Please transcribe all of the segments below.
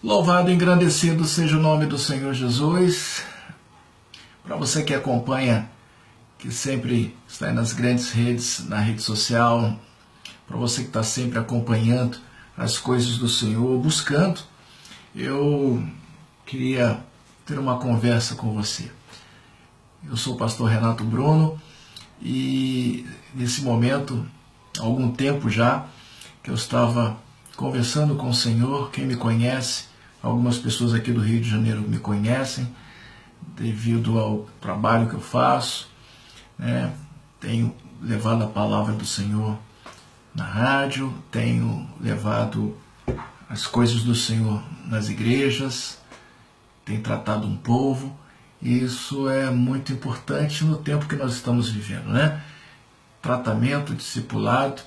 Louvado e engrandecido seja o nome do Senhor Jesus. Para você que acompanha, que sempre está aí nas grandes redes, na rede social, para você que está sempre acompanhando as coisas do Senhor, buscando, eu queria ter uma conversa com você. Eu sou o pastor Renato Bruno e nesse momento, há algum tempo já, que eu estava conversando com o Senhor. Quem me conhece, algumas pessoas aqui do Rio de Janeiro me conhecem, devido ao trabalho que eu faço, né? Tenho levado a palavra do Senhor na rádio, tenho levado as coisas do Senhor nas igrejas, tenho tratado um povo, e isso é muito importante no tempo que nós estamos vivendo, né? Tratamento, discipulado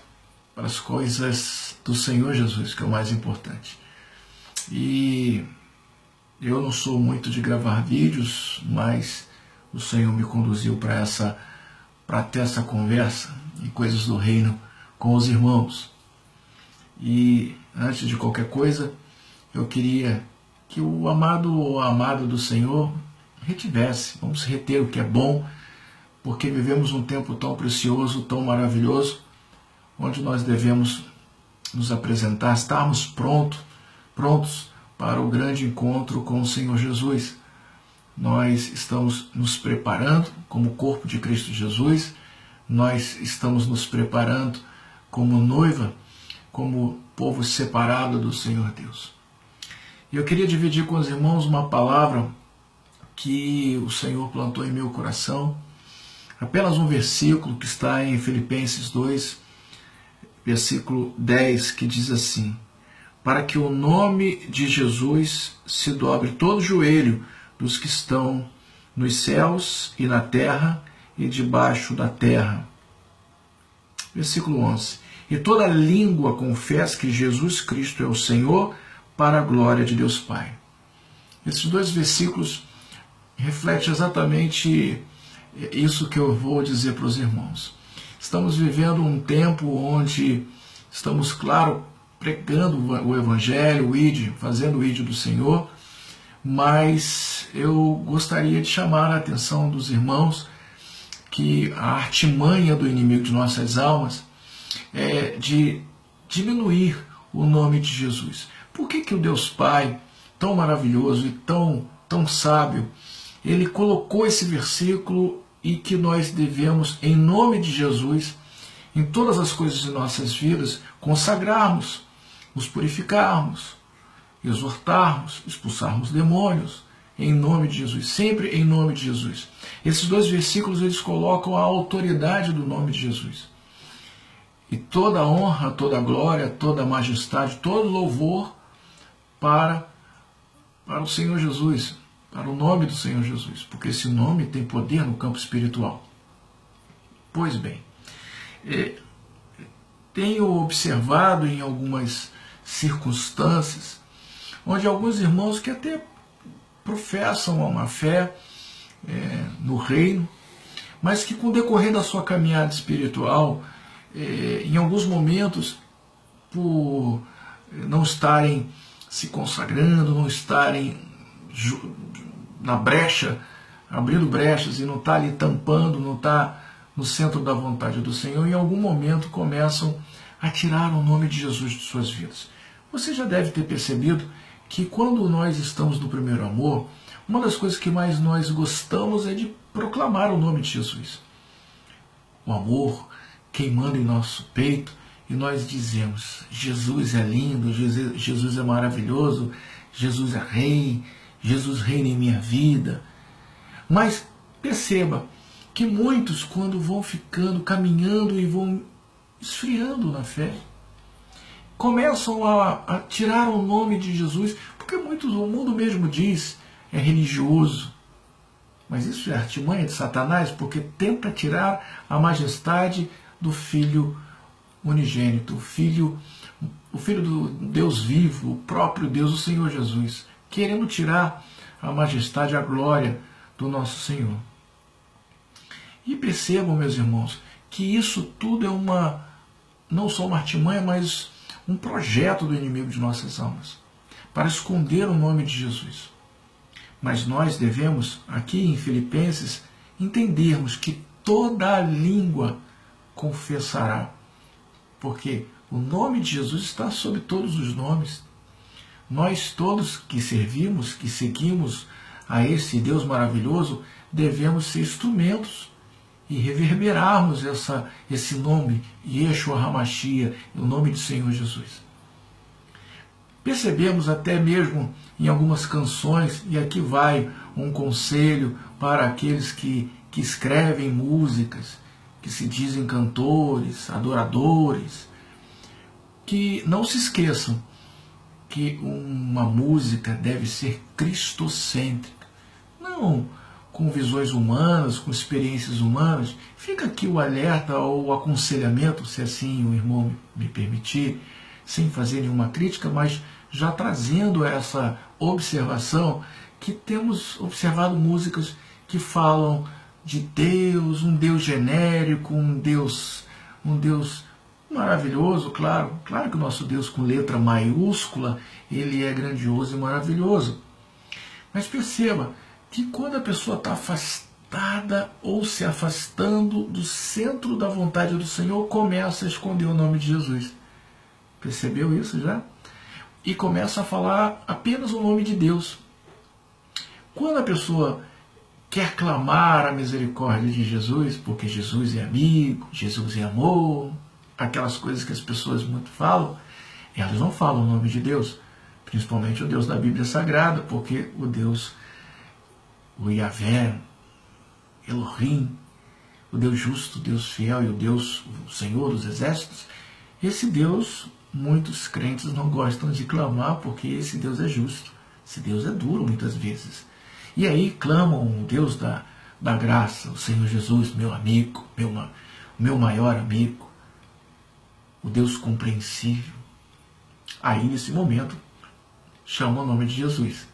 para as coisas do Senhor Jesus, que é o mais importante. E eu não sou muito de gravar vídeos, mas o Senhor me conduziu para ter essa conversa em coisas do reino com os irmãos. E antes de qualquer coisa, eu queria que o amado ou a amada do Senhor retivesse. Vamos reter o que é bom, porque vivemos um tempo tão precioso, tão maravilhoso, onde nós devemos nos apresentar, estarmos prontos para o grande encontro com o Senhor Jesus. Nós estamos nos preparando como corpo de Cristo Jesus, nós estamos nos preparando como noiva, como povo separado do Senhor Deus. E eu queria dividir com os irmãos uma palavra que o Senhor plantou em meu coração, apenas um versículo que está em Filipenses 2, versículo 10, que diz assim: para que o nome de Jesus se dobre todo o joelho dos que estão nos céus e na terra e debaixo da terra. Versículo 11. E toda língua confesse que Jesus Cristo é o Senhor, para a glória de Deus Pai. Esses dois versículos refletem exatamente isso que eu vou dizer para os irmãos. Estamos vivendo um tempo onde estamos, claro, pregando o Evangelho, fazendo o ID do Senhor, mas eu gostaria de chamar a atenção dos irmãos que a artimanha do inimigo de nossas almas é de diminuir o nome de Jesus. Por que o Deus Pai, tão maravilhoso e tão sábio, ele colocou esse versículo e que nós devemos, em nome de Jesus, em todas as coisas de nossas vidas, consagrarmos, nos purificarmos, exortarmos, expulsarmos demônios, em nome de Jesus, sempre em nome de Jesus. Esses dois versículos, eles colocam a autoridade do nome de Jesus. E toda a honra, toda a glória, toda a majestade, todo louvor para o Senhor Jesus, para o nome do Senhor Jesus, porque esse nome tem poder no campo espiritual. Pois bem, tenho observado em algumas circunstâncias onde alguns irmãos que até professam uma fé no reino, mas que com o decorrer da sua caminhada espiritual, em alguns momentos, por não estarem se consagrando, não estarem na brecha, abrindo brechas e não estar ali tampando, não estar no centro da vontade do Senhor, em algum momento começam a tirar o nome de Jesus de suas vidas. Você já deve ter percebido que quando nós estamos no primeiro amor, uma das coisas que mais nós gostamos é de proclamar o nome de Jesus. O amor queimando em nosso peito, e nós dizemos: Jesus é lindo, Jesus é maravilhoso, Jesus é rei, Jesus reina em minha vida. Mas perceba que muitos, quando vão ficando, caminhando e vão esfriando na fé, começam a tirar o nome de Jesus, porque muitos, o mundo mesmo diz, é religioso. Mas isso é artimanha de Satanás, porque tenta tirar a majestade do Filho unigênito, o Filho do Deus vivo, o próprio Deus, o Senhor Jesus, querendo tirar a majestade, a glória do nosso Senhor. E percebam, meus irmãos, que isso tudo é não só uma artimanha, mas um projeto do inimigo de nossas almas, para esconder o nome de Jesus. Mas nós devemos, aqui em Filipenses, entendermos que toda a língua confessará, porque o nome de Jesus está sobre todos os nomes. Nós todos que servimos, que seguimos a esse Deus maravilhoso, devemos ser instrumentos e reverberarmos esse nome, Yeshua HaMashiach, o nome do Senhor Jesus. Percebemos até mesmo em algumas canções, e aqui vai um conselho para aqueles que escrevem músicas, que se dizem cantores, adoradores, que não se esqueçam que uma música deve ser cristocêntrica, não com visões humanas, com experiências humanas. Fica aqui o alerta ou o aconselhamento, se assim o irmão me permitir, sem fazer nenhuma crítica, mas já trazendo essa observação que temos observado músicas que falam de Deus, um Deus genérico, um Deus maravilhoso, claro que o nosso Deus com letra maiúscula, ele é grandioso e maravilhoso. Mas perceba que quando a pessoa está afastada ou se afastando do centro da vontade do Senhor, começa a esconder o nome de Jesus. Percebeu isso já? E começa a falar apenas o nome de Deus. Quando a pessoa quer clamar a misericórdia de Jesus, porque Jesus é amigo, Jesus é amor, aquelas coisas que as pessoas muito falam, elas não falam o nome de Deus, principalmente o Deus da Bíblia Sagrada, porque o Deus, o Yahvé, Elohim, o Deus justo, o Deus fiel e o Senhor dos exércitos, esse Deus muitos crentes não gostam de clamar, porque esse Deus é justo, esse Deus é duro muitas vezes. E aí clamam o Deus da graça, o Senhor Jesus, meu amigo, meu maior amigo, o Deus compreensível. Aí nesse momento chama o nome de Jesus.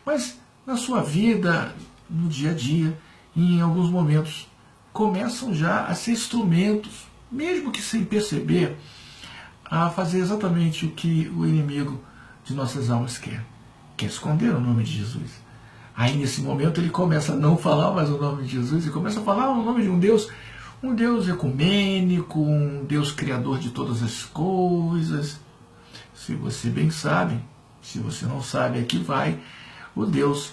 Mas na sua vida, no dia a dia, em alguns momentos, começam já a ser instrumentos, mesmo que sem perceber, a fazer exatamente o que o inimigo de nossas almas quer esconder o nome de Jesus. Aí nesse momento ele começa a não falar mais o nome de Jesus e começa a falar o nome de um Deus ecumênico, um Deus criador de todas as coisas. Se você bem sabe, se você não sabe, aqui vai o Deus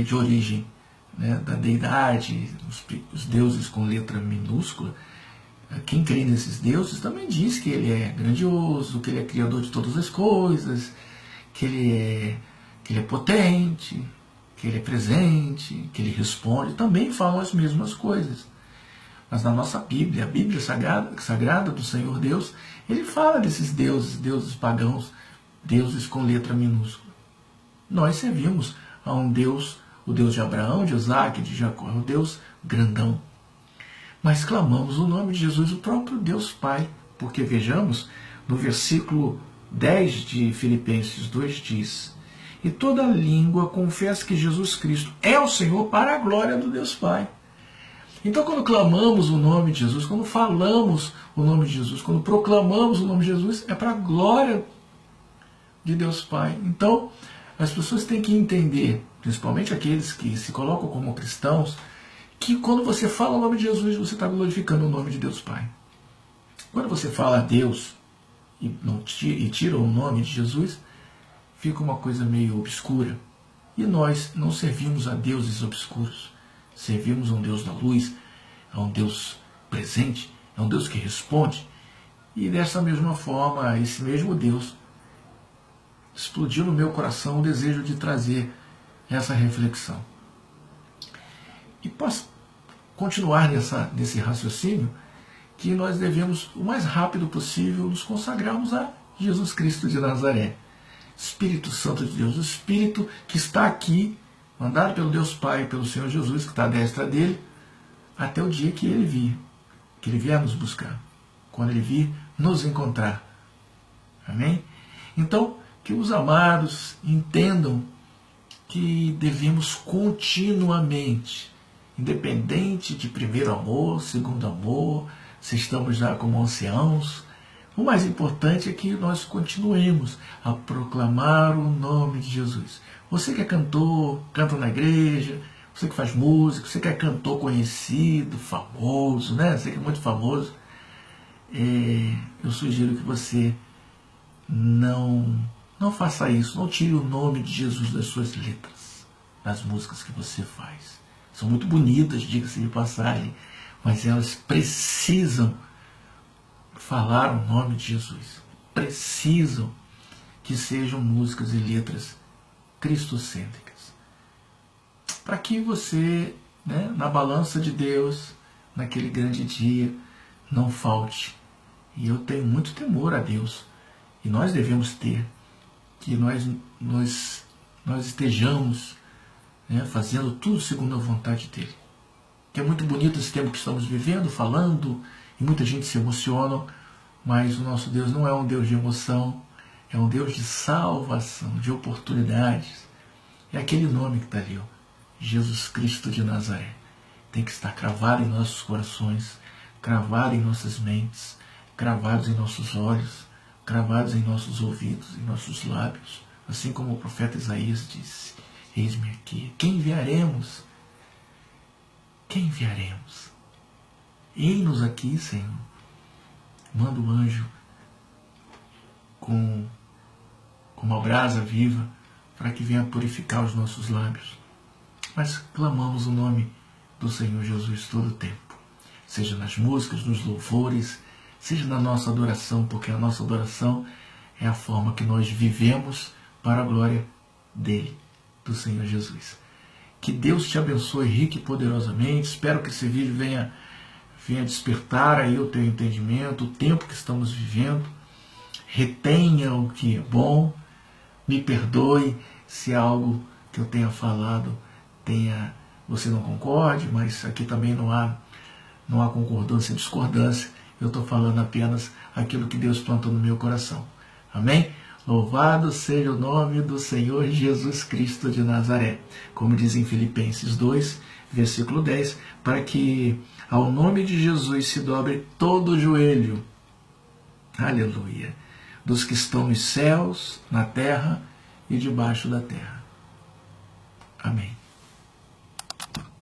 de origem, né, da deidade, os deuses com letra minúscula. Quem crê nesses deuses também diz que ele é grandioso, que ele é criador de todas as coisas, que ele é potente, que ele é presente, que ele responde, também falam as mesmas coisas. Mas na nossa Bíblia, a Bíblia sagrada do Senhor Deus, ele fala desses deuses pagãos, deuses com letra minúscula. Nós servimos a um Deus, o Deus de Abraão, de Isaac, de Jacó, o Deus grandão. Mas clamamos o nome de Jesus, o próprio Deus Pai, porque vejamos, no versículo 10 de Filipenses 2 diz: e toda língua confessa que Jesus Cristo é o Senhor para a glória do Deus Pai. Então quando clamamos o nome de Jesus, quando falamos o nome de Jesus, quando proclamamos o nome de Jesus, é para a glória de Deus Pai. Então as pessoas têm que entender, principalmente aqueles que se colocam como cristãos, que quando você fala o nome de Jesus, você está glorificando o nome de Deus Pai. Quando você fala a Deus e tira o nome de Jesus, fica uma coisa meio obscura. E nós não servimos a deuses obscuros. Servimos a um Deus da luz, a um Deus presente, a um Deus que responde. E dessa mesma forma, esse mesmo Deus explodiu no meu coração o desejo de trazer essa reflexão. E posso continuar nesse raciocínio que nós devemos, o mais rápido possível, nos consagrarmos a Jesus Cristo de Nazaré. Espírito Santo de Deus, o Espírito que está aqui, mandado pelo Deus Pai, pelo Senhor Jesus, que está à destra dele, até o dia que ele vir, que ele vier nos buscar, quando ele vir nos encontrar. Amém? Então, que os amados entendam que devemos continuamente, independente de primeiro amor, segundo amor, se estamos já como anciãos, O mais importante é que nós continuemos a proclamar o nome de Jesus. Você que é cantor, canta na igreja, você que faz música, você que é cantor conhecido, famoso, né? Você que é muito famoso, eu sugiro que você não faça isso, não tire o nome de Jesus das suas letras, das músicas que você faz. São muito bonitas, diga-se de passagem, mas elas precisam falar o nome de Jesus. Precisam que sejam músicas e letras cristocêntricas. Para que você, né, na balança de Deus, naquele grande dia, não falte. E eu tenho muito temor a Deus. E nós devemos ter. Que nós estejamos, né, fazendo tudo segundo a vontade dEle. Que é muito bonito esse tempo que estamos vivendo, falando, e muita gente se emociona, mas o nosso Deus não é um Deus de emoção, é um Deus de salvação, de oportunidades. É aquele nome que está ali, ó, Jesus Cristo de Nazaré. Tem que estar cravado em nossos corações, cravado em nossas mentes, cravados em nossos olhos, cravados em nossos ouvidos, em nossos lábios. Assim como o profeta Isaías disse, eis-me aqui. Quem enviaremos? Quem enviaremos? Eis-nos aqui, Senhor. Manda o anjo com uma brasa viva para que venha purificar os nossos lábios. Mas clamamos o nome do Senhor Jesus todo o tempo. Seja nas músicas, nos louvores, seja na nossa adoração, porque a nossa adoração é a forma que nós vivemos para a glória dele, do Senhor Jesus. Que Deus te abençoe rica e poderosamente. Espero que esse vídeo venha despertar aí o teu entendimento, o tempo que estamos vivendo. Retenha o que é bom. Me perdoe se algo que eu tenha falado você não concorde, mas aqui também não há concordância e discordância. Eu estou falando apenas aquilo que Deus plantou no meu coração. Amém? Louvado seja o nome do Senhor Jesus Cristo de Nazaré. Como diz em Filipenses 2, versículo 10, para que ao nome de Jesus se dobre todo o joelho, aleluia, dos que estão nos céus, na terra e debaixo da terra. Amém.